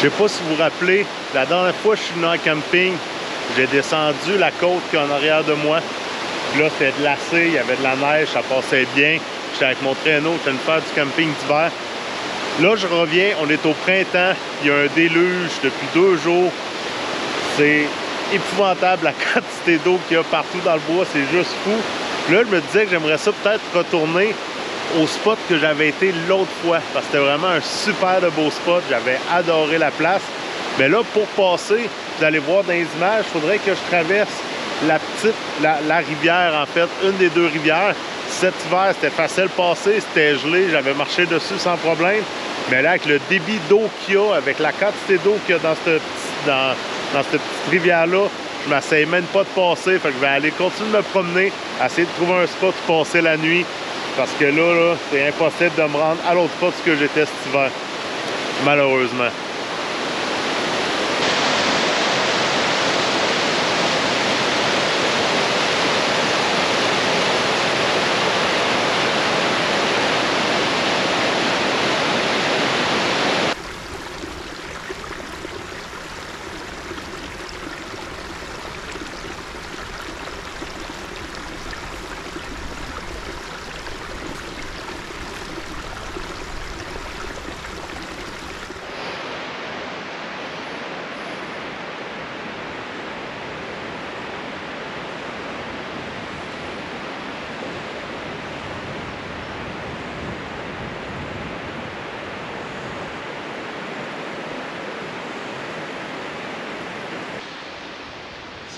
Je sais pas si vous vous rappelez, la dernière fois que je suis venu en camping, j'ai descendu la côte qui est en arrière de moi. Puis là, c'était glacé, il y avait de la neige, ça passait bien. J'étais avec mon traîneau, j'étais venu faire du camping d'hiver. Là, je reviens, on est au printemps, il y a un déluge depuis 2 jours. C'est épouvantable la quantité d'eau qu'il y a partout dans le bois, c'est juste fou. Puis là, je me disais que j'aimerais ça peut-être retourner au spot que j'avais été l'autre fois, parce que c'était vraiment un super de beau spot, j'avais adoré la place. Mais là, pour passer, vous allez voir dans les images, il faudrait que je traverse la rivière, en fait, une des 2 rivières. Cet hiver, c'était facile de passer, c'était gelé, j'avais marché dessus sans problème. Mais là, avec le débit d'eau qu'il y a, avec la quantité d'eau qu'il y a dans cette petite rivière-là, je m'essaye même pas de passer. Fait que je vais aller continuer de me promener, essayer de trouver un spot pour passer la nuit. Parce que là c'est impossible de me rendre à l'autre spot que j'étais cet hiver. Malheureusement.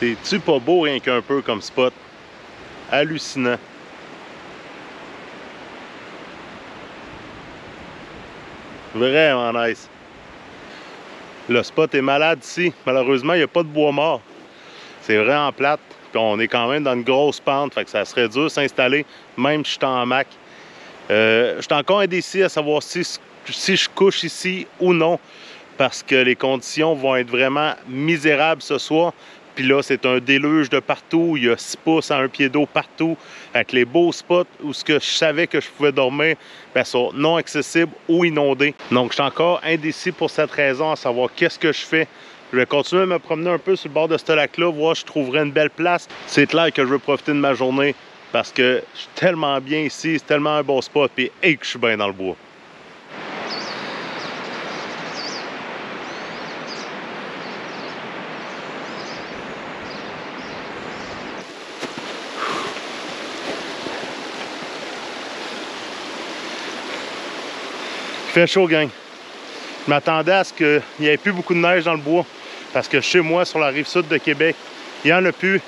C'est-tu pas beau rien qu'un peu comme spot? Hallucinant. Vraiment nice. Le spot est malade ici. Malheureusement, il n'y a pas de bois mort. C'est vraiment plate. Puis on est quand même dans une grosse pente. Fait que ça serait dur de s'installer, même si je suis en hamac. Je suis encore indécis à savoir si je couche ici ou non. Parce que les conditions vont être vraiment misérables ce soir. Puis là, c'est un déluge de partout. Il y a 6 pouces à 1 pied d'eau partout. Avec les beaux spots où ce que je savais que je pouvais dormir, ben, sont non accessibles ou inondés. Donc, je suis encore indécis pour cette raison, à savoir qu'est-ce que je fais. Je vais continuer à me promener un peu sur le bord de ce lac-là, voir si je trouverai une belle place. C'est clair que je veux profiter de ma journée parce que je suis tellement bien ici, c'est tellement un bon spot, puis hey, que je suis bien dans le bois. Il fait chaud, gang. Je m'attendais à ce qu'il n'y ait plus beaucoup de neige dans le bois. Parce que chez moi, sur la rive sud de Québec, il n'y en a plus.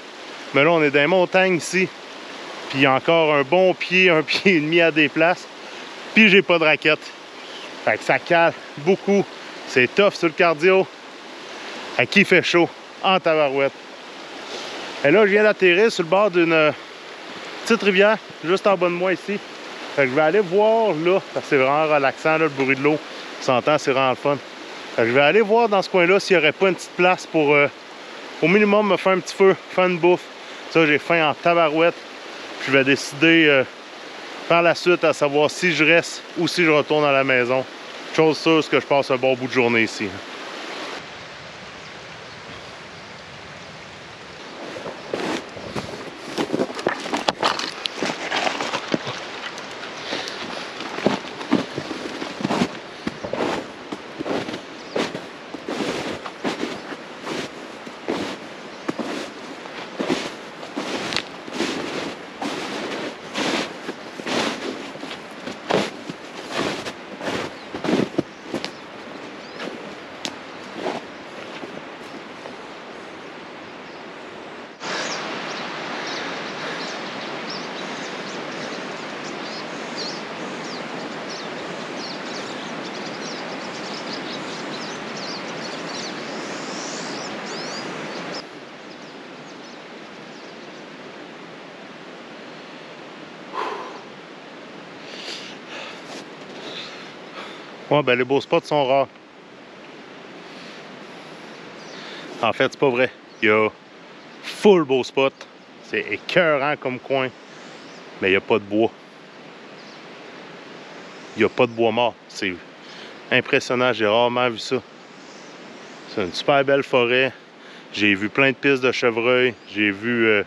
Mais là, on est dans les montagnes ici. Puis il y a encore un bon pied, 1 pied et demi à des places. Puis j'ai pas de raquette. Fait que ça cale beaucoup. C'est tough sur le cardio. À qui il fait chaud en tabarouette. Et là, je viens d'atterrir sur le bord d'une petite rivière, juste en bas de moi ici. Fait que je vais aller voir là, parce que c'est vraiment relaxant, là, le bruit de l'eau. On s'entend, c'est vraiment le fun. Fait que je vais aller voir dans ce coin-là s'il n'y aurait pas une petite place pour, au minimum, me faire un petit feu, faire une bouffe. Ça, j'ai faim en tabarouette. Je vais décider par la suite à savoir si je reste ou si je retourne à la maison. Chose sûre, c'est que je passe un bon bout de journée ici. Ouais, ben les beaux spots sont rares. En fait, c'est pas vrai. Il y a full beau spot. C'est écœurant comme coin. Mais il n'y a pas de bois. Il n'y a pas de bois mort. C'est impressionnant. J'ai rarement vu ça. C'est une super belle forêt. J'ai vu plein de pistes de chevreuil. J'ai vu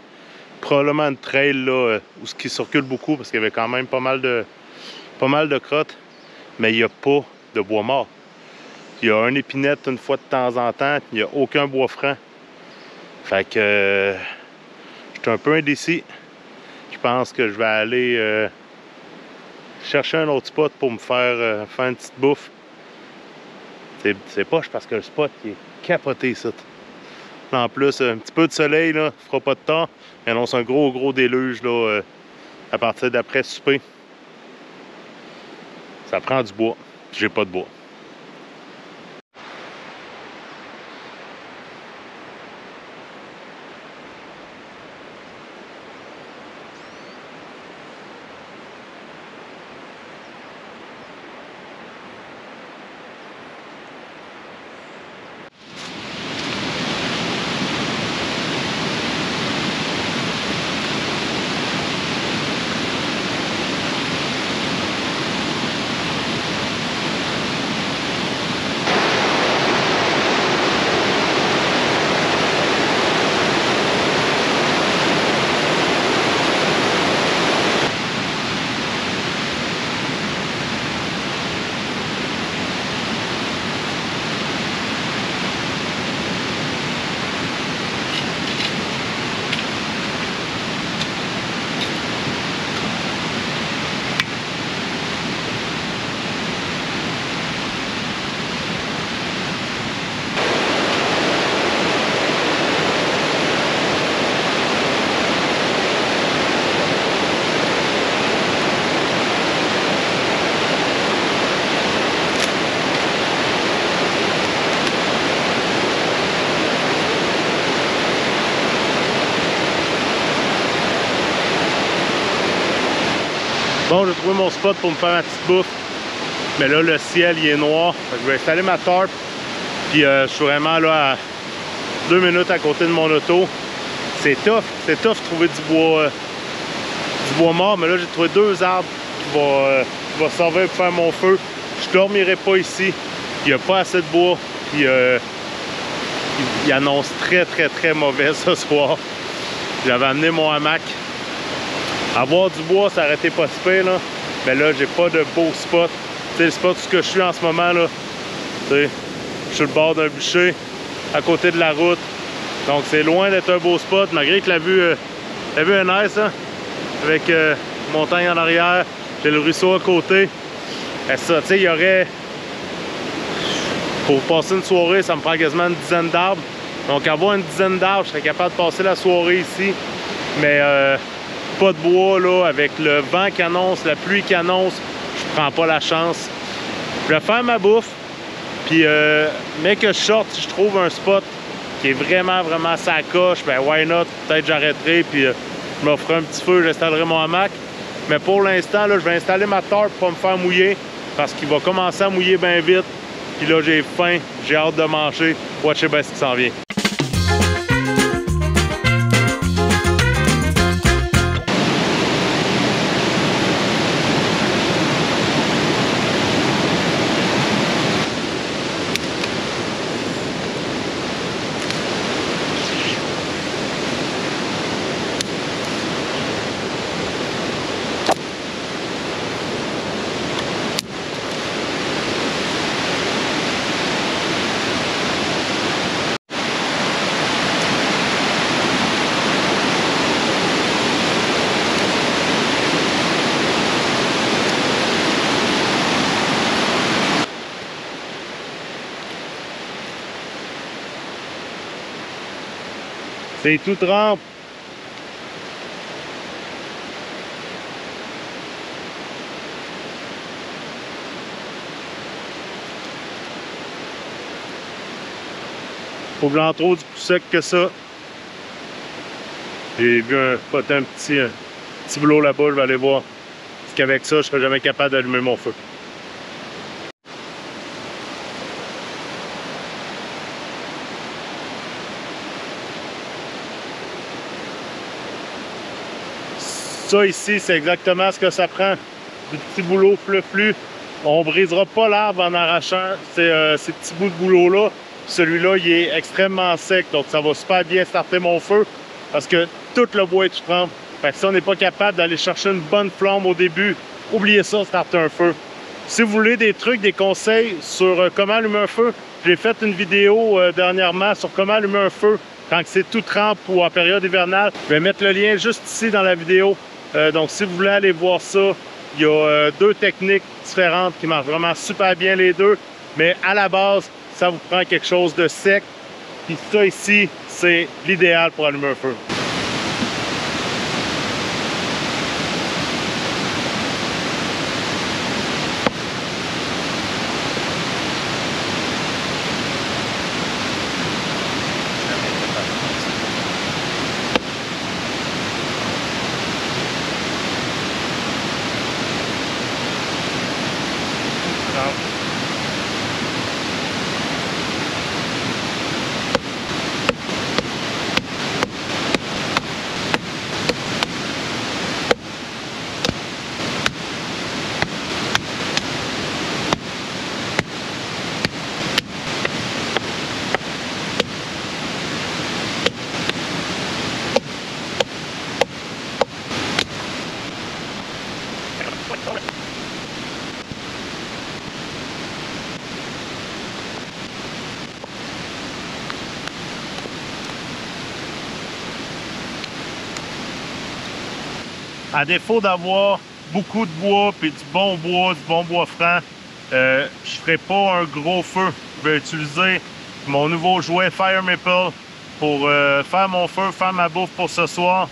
probablement une trail là, où ce qui circule beaucoup parce qu'il y avait quand même pas mal de crottes. Mais il n'y a pas de bois mort. Il y a un épinette une fois de temps en temps. Il n'y a aucun bois franc. Fait que je suis un peu indécis. Je pense que je vais aller chercher un autre spot pour me faire une petite bouffe. C'est poche parce que le spot qui est capoté ici. En plus, un petit peu de soleil, là, fera pas de temps. Il annonce un gros déluge là, à partir d'après souper. Ça prend du bois. J'ai pas de bois. Bon, j'ai trouvé mon spot pour me faire ma petite bouffe. Mais là, le ciel, il est noir. Fait que je vais installer ma tarp. Puis je suis vraiment là à 2 minutes à côté de mon auto. C'est tough de trouver du bois mort. Mais là, j'ai trouvé 2 arbres qui vont servir pour faire mon feu. Je dormirai pas ici. Il n'y a pas assez de bois. Puis il annonce très mauvais ce soir. J'avais amené mon hamac. Avoir du bois, ça aurait été pas si pire, là. Mais là, j'ai pas de beau spot. Tu sais, le spot où je suis en ce moment, là. Tu sais, je suis sur le bord d'un bûcher, à côté de la route. Donc, c'est loin d'être un beau spot, malgré que la vue est nice, hein? Avec montagne en arrière, j'ai le ruisseau à côté. Et ça, tu sais, il y aurait... Pour passer une soirée, ça me prend quasiment une dizaine d'arbres. Donc, avoir une dizaine d'arbres, je serais capable de passer la soirée ici. Mais... pas de bois, là, avec le vent qui annonce, la pluie qui annonce, je prends pas la chance. Je vais faire ma bouffe, puis mais que je sorte, si je trouve un spot qui est vraiment sa coche, ben why not, peut-être j'arrêterai, puis je m'offrerai un petit feu, j'installerai mon hamac. Mais pour l'instant, là, je vais installer ma tarp pour pas me faire mouiller, parce qu'il va commencer à mouiller bien vite. Puis là, j'ai faim, j'ai hâte de manger. Watchez bien ce qui s'en vient. C'est tout trempe. Faut que j'en trouve du plus sec que ça. J'ai vu un petit boulot là-bas, je vais aller voir. Parce qu'avec ça, je serai jamais capable d'allumer mon feu. Ça ici, c'est exactement ce que ça prend. Du petit boulot fleu-fleu. On brisera pas l'arbre en arrachant ces petits bouts de boulot-là. Celui-là, il est extrêmement sec, donc ça va super bien starter mon feu parce que tout le bois est tout trempe. Fait que si on n'est pas capable d'aller chercher une bonne flamme au début, oubliez ça, starter un feu. Si vous voulez des trucs, des conseils sur comment allumer un feu, j'ai fait une vidéo dernièrement sur comment allumer un feu quand c'est tout trempe ou en période hivernale. Je vais mettre le lien juste ici dans la vidéo. Donc si vous voulez aller voir ça, il y a deux techniques différentes qui marchent vraiment super bien les deux. Mais à la base, ça vous prend quelque chose de sec. Puis ça ici, c'est l'idéal pour allumer un feu. À défaut d'avoir beaucoup de bois et du bon bois franc, je ne ferai pas un gros feu. Je vais utiliser mon nouveau jouet Fire Maple pour faire mon feu, faire ma bouffe pour ce soir.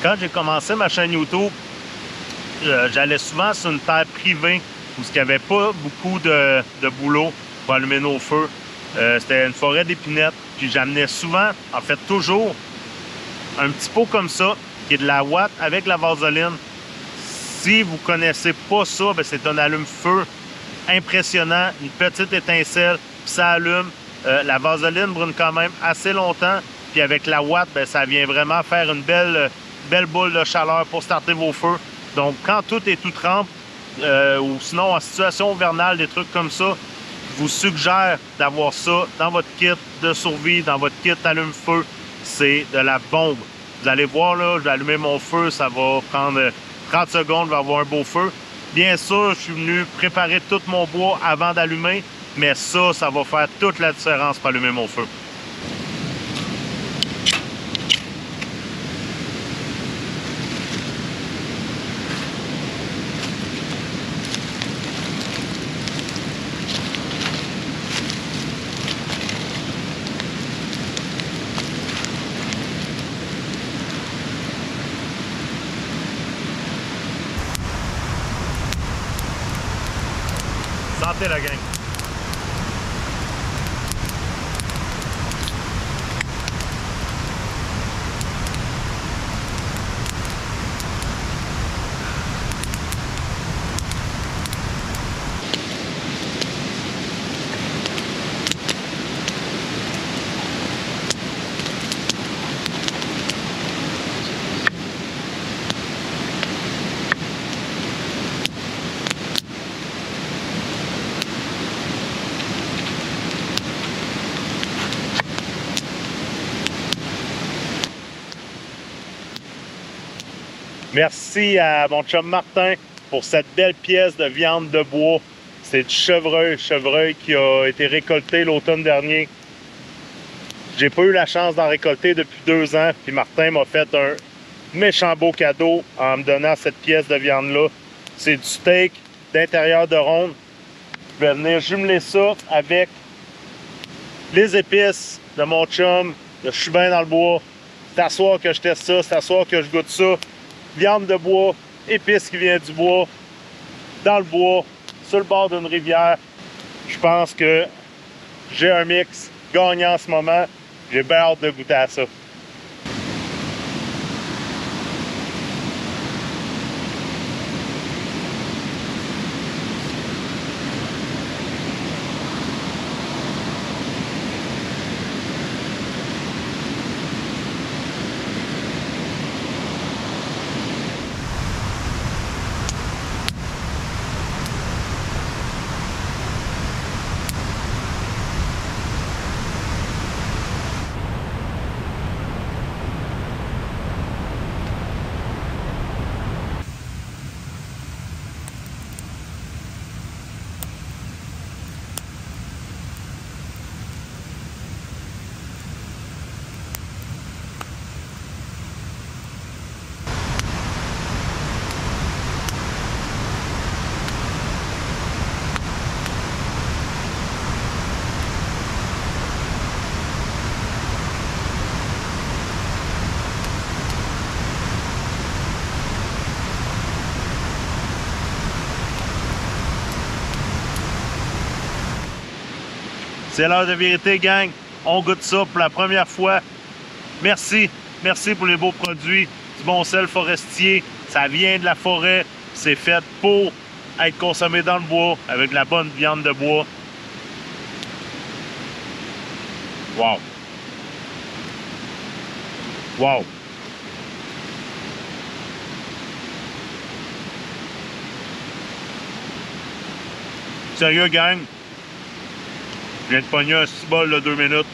Quand j'ai commencé ma chaîne YouTube, j'allais souvent sur une terre privée où il n'y avait pas beaucoup de boulot pour allumer nos feux. C'était une forêt d'épinettes. Puis j'amenais souvent, en fait toujours, un petit pot comme ça, qui est de la ouate avec la vaseline. Si vous ne connaissez pas ça, c'est un allume-feu impressionnant, une petite étincelle, puis ça allume. La vaseline brûle quand même assez longtemps. Puis avec la ouate, ça vient vraiment faire une belle boule de chaleur pour starter vos feux. Donc quand tout est tout trempe, ou sinon en situation hivernale, des trucs comme ça, je vous suggère d'avoir ça dans votre kit de survie, dans votre kit allume-feu. C'est de la bombe. Vous allez voir, là, je vais allumer mon feu, ça va prendre 30 secondes, je vais avoir un beau feu. Bien sûr, je suis venu préparer tout mon bois avant d'allumer, mais ça va faire toute la différence pour allumer mon feu. Santé la gang! Merci à mon chum Martin pour cette belle pièce de viande de bois. C'est du chevreuil qui a été récolté l'automne dernier. J'ai pas eu la chance d'en récolter depuis 2 ans, puis Martin m'a fait un méchant beau cadeau en me donnant cette pièce de viande-là. C'est du steak d'intérieur de ronde. Je vais venir jumeler ça avec les épices de mon chum. Je suis bien dans le bois. C'est à soir que je teste ça, c'est à soir que je goûte ça. Viande de bois, épices qui viennent du bois, dans le bois, sur le bord d'une rivière. Je pense que j'ai un mix gagnant en ce moment. J'ai bien hâte de goûter à ça. C'est l'heure de vérité, gang. On goûte ça pour la première fois. Merci. Merci pour les beaux produits. Du bon sel forestier. Ça vient de la forêt. C'est fait pour être consommé dans le bois avec de la bonne viande de bois. Wow. Wow. Sérieux, gang? Je viens de pogner un 6 bol de 2 minutes.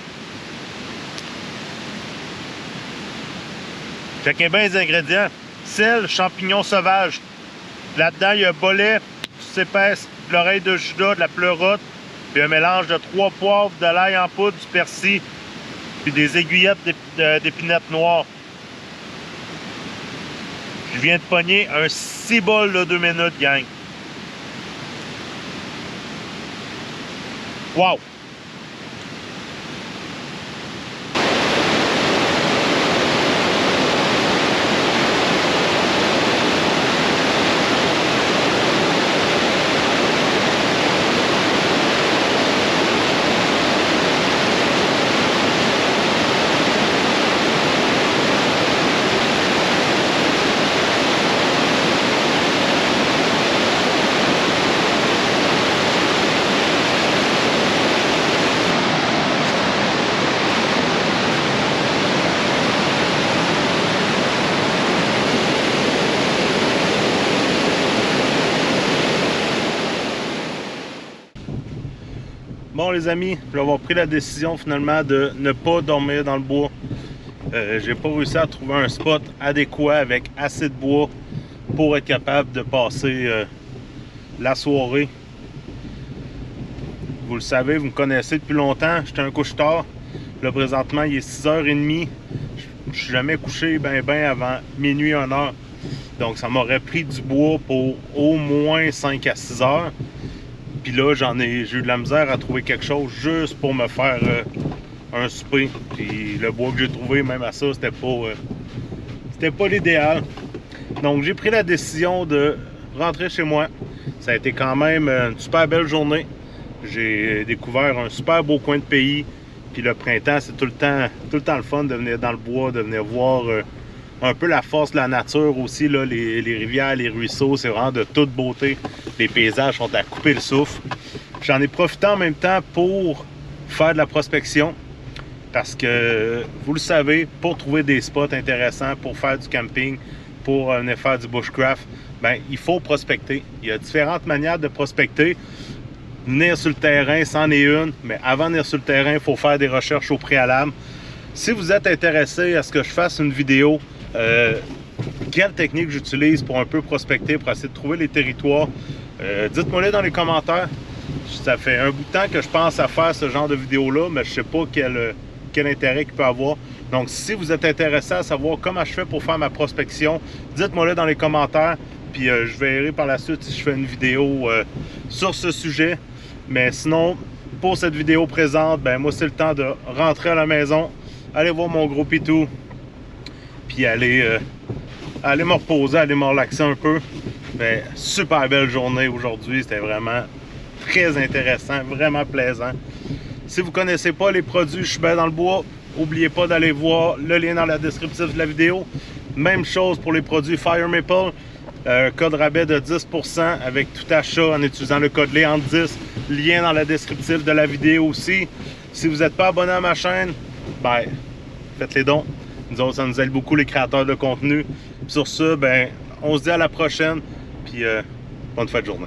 Checkez bien les ingrédients. Sel, champignons sauvages. Là-dedans, il y a un bolet, du épaisse, de l'oreille de Judas, de la pleurote, puis un mélange de 3 poivres, de l'ail en poudre, du persil, puis des aiguillettes d'épinettes noires. Je viens de pogner un 6 bol de 2 minutes, gang. Wow! Bon les amis, je vais avoir pris la décision finalement de ne pas dormir dans le bois. J'ai pas réussi à trouver un spot adéquat avec assez de bois pour être capable de passer la soirée. Vous le savez, vous me connaissez depuis longtemps, j'étais un couche-tard. Là présentement il est 6h30. Je suis jamais couché ben avant minuit 1h. Donc ça m'aurait pris du bois pour au moins 5 à 6 heures. Puis là, j'ai eu de la misère à trouver quelque chose juste pour me faire un souper. Puis le bois que j'ai trouvé, même à ça, c'était pas l'idéal. Donc j'ai pris la décision de rentrer chez moi. Ça a été quand même une super belle journée. J'ai découvert un super beau coin de pays. Puis le printemps, c'est tout le temps le fun de venir dans le bois, de venir voir un peu la force de la nature aussi, là, les rivières, les ruisseaux, c'est vraiment de toute beauté. Les paysages sont à couper le souffle. J'en ai profité en même temps pour faire de la prospection parce que, vous le savez, pour trouver des spots intéressants, pour faire du camping, pour venir faire du bushcraft, ben, il faut prospecter. Il y a différentes manières de prospecter. Venir sur le terrain, c'en est une, mais avant de venir sur le terrain, il faut faire des recherches au préalable. Si vous êtes intéressé à ce que je fasse une vidéo, quelle technique j'utilise pour un peu prospecter, pour essayer de trouver les territoires, dites-moi-le dans les commentaires. Ça fait un bout de temps que je pense à faire ce genre de vidéo-là, mais je ne sais pas quel intérêt qu'il peut avoir. Donc, si vous êtes intéressé à savoir comment je fais pour faire ma prospection, dites-moi-le dans les commentaires, puis je verrai par la suite si je fais une vidéo sur ce sujet. Mais sinon, pour cette vidéo présente, ben moi, c'est le temps de rentrer à la maison, aller voir mon gros pitou, puis aller me reposer, aller me relaxer un peu. Mais super belle journée aujourd'hui, c'était vraiment très intéressant, vraiment plaisant. Si vous ne connaissez pas les produits Je suis bien dans le bois, n'oubliez pas d'aller voir le lien dans la description de la vidéo. Même chose pour les produits Fire Maple, code rabais de 10% avec tout achat en utilisant le code LEANDRE10, lien dans la description de la vidéo aussi. Si vous n'êtes pas abonné à ma chaîne, ben, faites les dons. Nous autres, ça nous aide beaucoup les créateurs de contenu. Sur ce, ben, on se dit à la prochaine, puis bonne fin de journée.